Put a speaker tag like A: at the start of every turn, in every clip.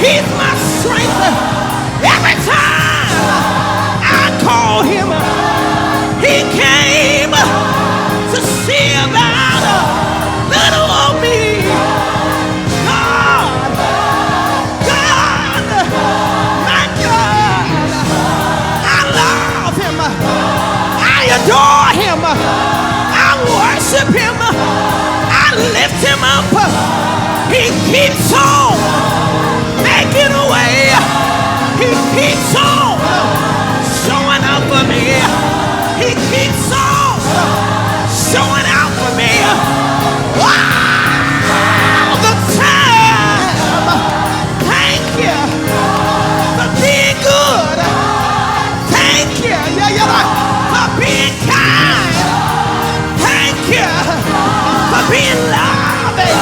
A: He's my strength. Every time I call him, he came to see about little old me. God, my God, I love him. I adore him. I worship him. I lift him up. He keeps on making a way. He keeps on showing up for me. He keeps on showing out for me. All the time. Thank you for being good. Thank you for being kind. Thank you for being loving.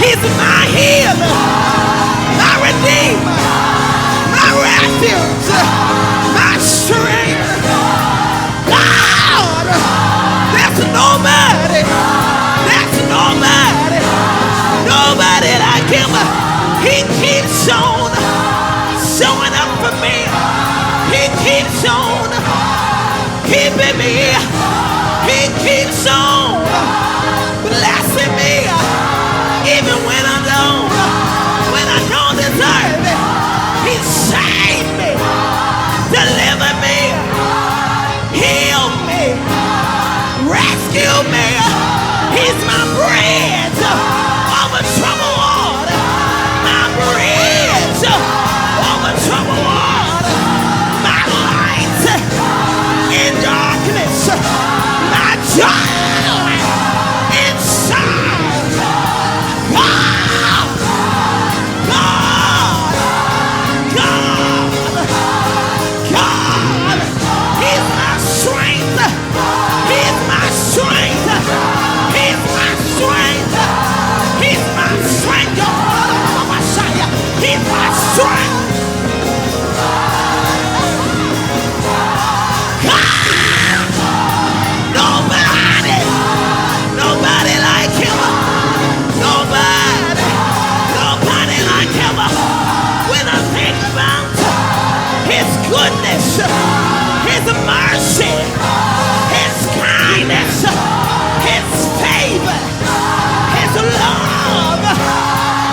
A: He's my healer, my redeemer, my refuge, my strength. God, there's nobody like him. He keeps on showing up for me. He keeps on keeping me. He keeps on blessing me. Even when I don't deserve it, he saved me, delivered me, healed me, rescued me. He's my bridge over troubled water, my bridge over troubled water, my light in darkness, my joy inside. His mercy, his kindness, his favor, his love,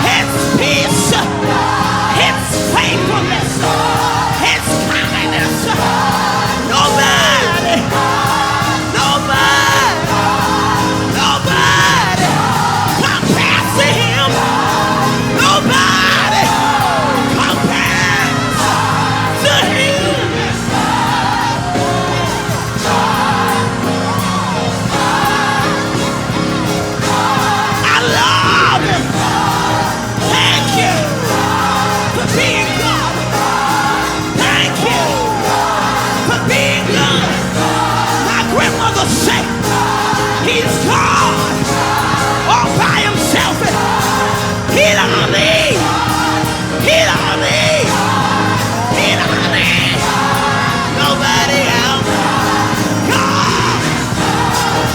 A: his peace, his faithfulness, his kindness. Nobody compares to him. Nobody compares to him. He's God all by himself. He don't need nobody else. God,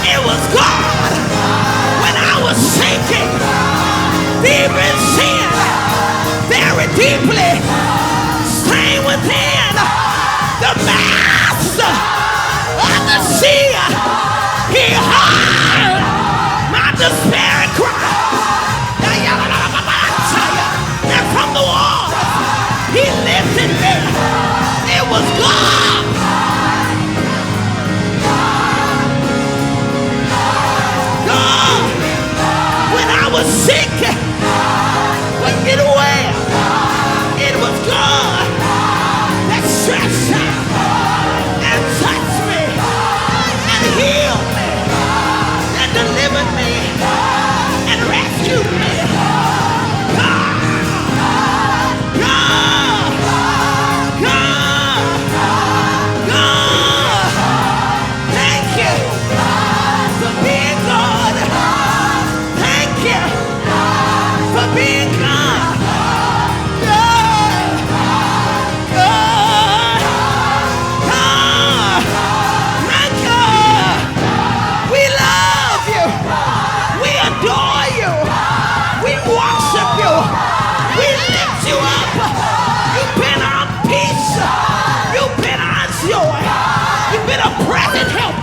A: it was God when I was sinking deep in sin, very deeply staying within the master of the sea. He heard my despairing cry. And from the water, he lifted me. It was God. God, when I was sick, when it well, it was God that stretched out and touched me and healed me and delivered me and rescued me. God, God, God, God, thank you for being God. Thank you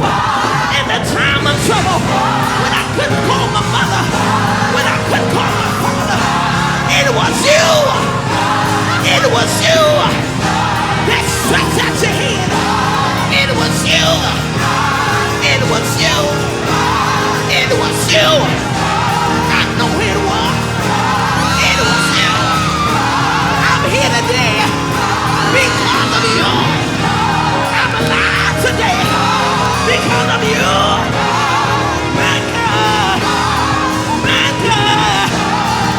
A: In the time of trouble, when I couldn't call my mother, when I couldn't call my father, it was you. It was you that stretched out your hand. It was you. It was you. It was you. I know it was. It was you. I'm here today because of you. I'm alive today because of you. My God. My God.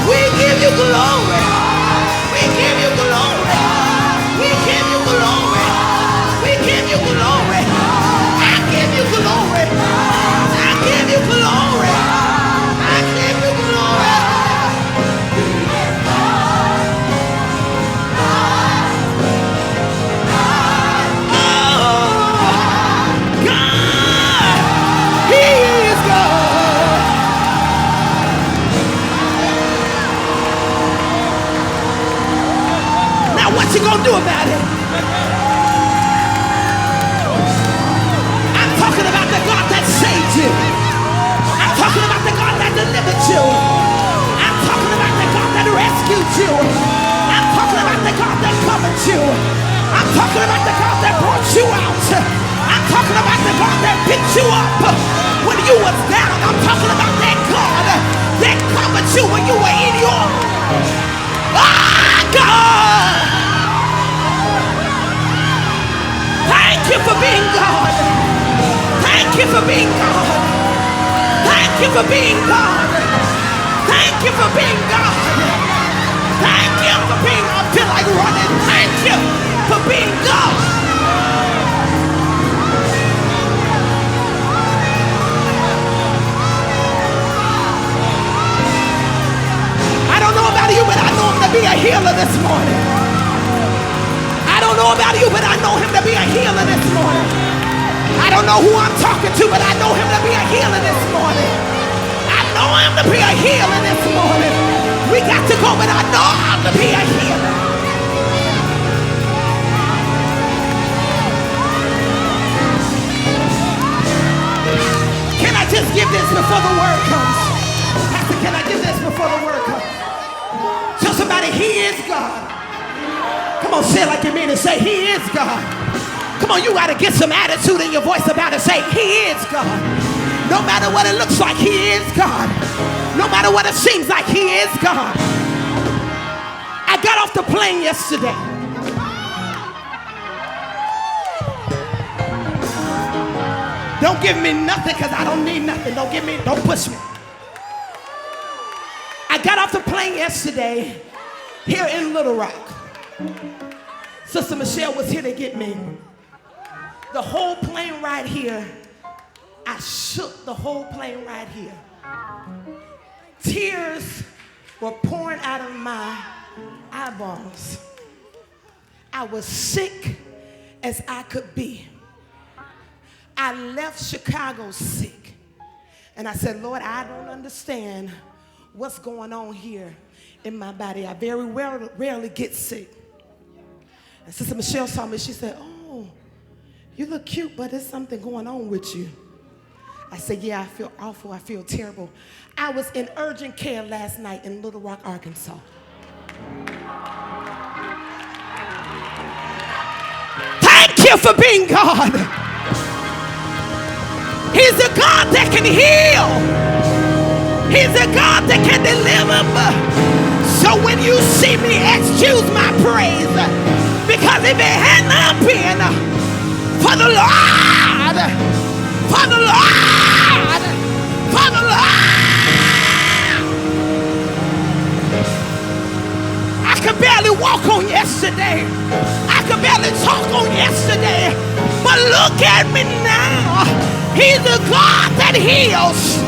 A: We give you glory. We give you glory. We give you glory. We give you glory. I give you glory. I give you glory. I give you glory. Oh, God, He is God. Now what you gonna do about it? I'm talking about the God that saved you. I'm talking about the God that delivered you. I'm talking about the God that rescued you. I'm talking about the God that covered you. I'm talking about the God that brought you out. I'm talking about the God that picked you up when you was down. I'm talking about that God that covered you when you were in your God. Thank you for being God. Thank you for being God. Thank you for being God. Thank you for being God. Thank you for being, I feel like running. Thank you for being God. I don't know about you, but I know him to be a healer this morning. I don't know about you, but I know him to be a healer this morning. I don't know who I'm talking to, but I know him to be a healer this morning. I know him to be a healer this morning. We got to go, but I know him to be a healer. Can I just give this before the word comes? Pastor, can I give this before the word comes? Tell somebody, He is God. Come on, say it like you mean it. Say, He is God. Come on, you got to get some attitude in your voice about it. Say, He is God. No matter what it looks like, He is God. No matter what it seems like, He is God. I got off the plane yesterday. Don't give me nothing because I don't need nothing. Don't push me. I got off the plane yesterday here in Little Rock. Sister Michelle was here to get me. The whole plane ride here, I shook the whole plane ride here. Tears were pouring out of my eyeballs. I was sick as I could be. I left Chicago sick. And I said, Lord, I don't understand what's going on here in my body. I very rarely get sick. And Sister Michelle saw me. She said, oh, you look cute, but there's something going on with you. I said, yeah, I feel awful. I feel terrible. I was in urgent care last night in Little Rock, Arkansas. Thank you for being God. He's a God that can heal. He's a God that can deliver. So when you see me, excuse my praise. Because if it had not been for the Lord, for the Lord, for the Lord, I could barely walk on yesterday. I could barely talk on yesterday. But look at me now. He's the God that heals.